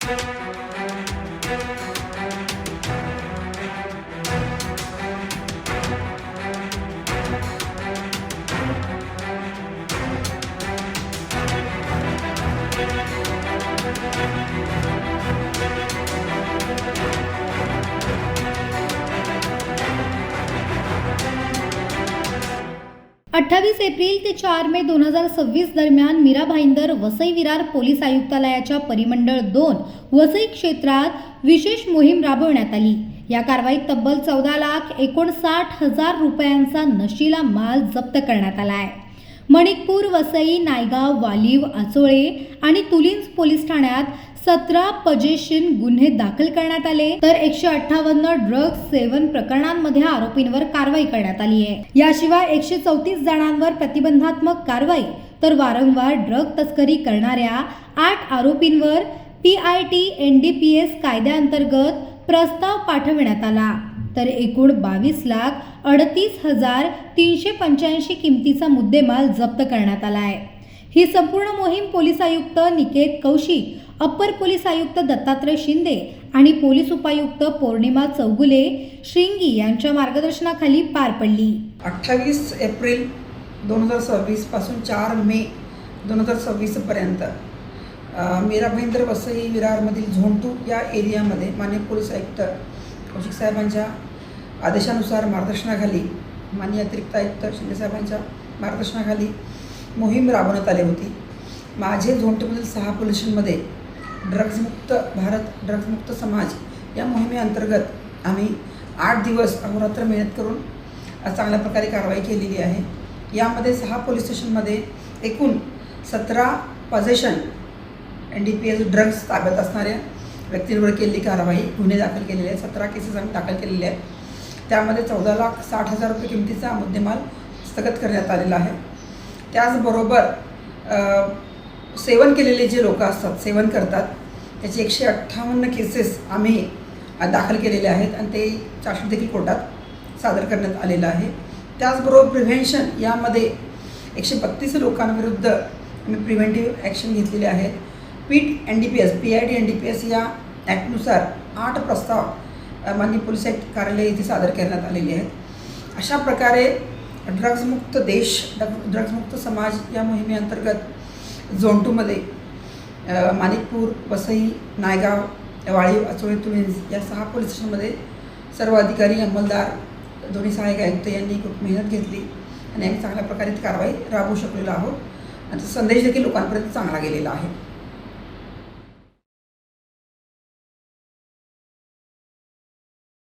28 April ते 4 मे 2026 दरम्यान Mira Bhayandar Vasai Virar police आयुक्तालयाच्या परिमंडळ 2 वसई क्षेत्रात विशेष मोहीम राबवण्यात आली। या कारवाईत तब्बल 14,59,000 रुपयांचा नशिला माल जप्त करण्यात आला आहे। मणिकपूर, वसई, नायगाव, वालीव, आचोळे आणि तुलिंज पोलीस ठाण्यात 17 पजेशन गुन्हे दाखल करण्यात आले, तर 158 ड्रग्ज सेवन प्रकरणांमध्ये आरोपींवर कारवाई करण्यात आली आहे। याशिवाय 134 जणांवर प्रतिबंधात्मक कारवाई, तर वारंवार ड्रग तस्करी करणाऱ्या 8 आरोपींवर PIT NDPS कायद्याअंतर्गत प्रस्ताव पाठविण्यात आला, तर एकूण 22,38,385 किमतीचा मुद्देमाल जप्त करण्यात आला आहे। ही संपूर्ण मोहीम पोलीस आयुक्त निकेत कौशिक, अप्पर पोलीस आयुक्त दत्तात्रय शिंदे आणि पोलीस उपायुक्त पौर्णिमा चौगुले श्रिंगी यांच्या मार्गदर्शनाखाली पार पडली। 28 एप्रिल 2026 पासून 4 मे 2026 पर्यंत मीरा भाईंदर वसई विरारमधील झोन 2 या एरियामध्ये माननीय पोलीस आयुक्त कौशिक साहेबांच्या आदेशानुसार मार्गदर्शनाखाली, माननीय अतिरिक्त आयुक्त शिंदे साहेबांच्या मार्गदर्शनाखाली मोहीम राबवण्यात आली होती। माझे झोन 2 मधील 6 पोलीस स्टेशनमध्ये ड्रग्जमुक्त भारत, ड्रग्जमुक्त समाज या मोहिमेअंतर्गत आम्ही 8 दिवस अहोरात्र मेहनत करून चांगल्या प्रकारे कारवाई केलेली आहे। यामध्ये 6 पोलीस स्टेशनमध्ये एकूण 17 पजेशन NDPS ड्रग्ज ताब्यात असणाऱ्या व्यक्तींवर केलेली कारवाई, गुन्हे दाखल केलेले आहेत। 17 केसेस आम्ही दाखल केलेले आहेत। त्यामध्ये 14,60,000 रुपये किमतीचा मुद्देमाल स्थगित करण्यात आलेला आहे। त्याचबरोबर सेवन केलेले जे लोक असतात, सेवन करतात, त्याचे 158 केसेस आम्ही दाखल केलेले आहेत आणि ते चार्जशीट देखील कोर्टात सादर करण्यात आलेलं आहे। त्याचबरोबर प्रिव्हेन्शन यामध्ये 132 लोकांविरुद्ध आम्ही प्रिव्हेंटिव्ह ॲक्शन घेतलेले आहेत। PIT NDPS या ॲक्टनुसार 8 प्रस्ताव माननीय पोलीस आयुक्त कार्यालय येथे सादर करण्यात आलेले आहेत। अशा प्रकारे ड्रग्जमुक्त देश, ड्रग्जमुक्त समाज या मोहिमेअंतर्गत झोन 2 मध्ये माणिकपूर, वसई, नायगाव, वाळीव, आचोळे, तुलिंज या 6 पोलीस स्टेशनमध्ये सर्व अधिकारी, अंमलदार, दोन्ही सहाय्यक आयुक्त यांनी खूप मेहनत घेतली आणि आम्ही चांगल्या प्रकारे ती कारवाई राबवू शकलेलो आहोत आणि संदेश देखील लोकांपर्यंत चांगला गेलेला आहे।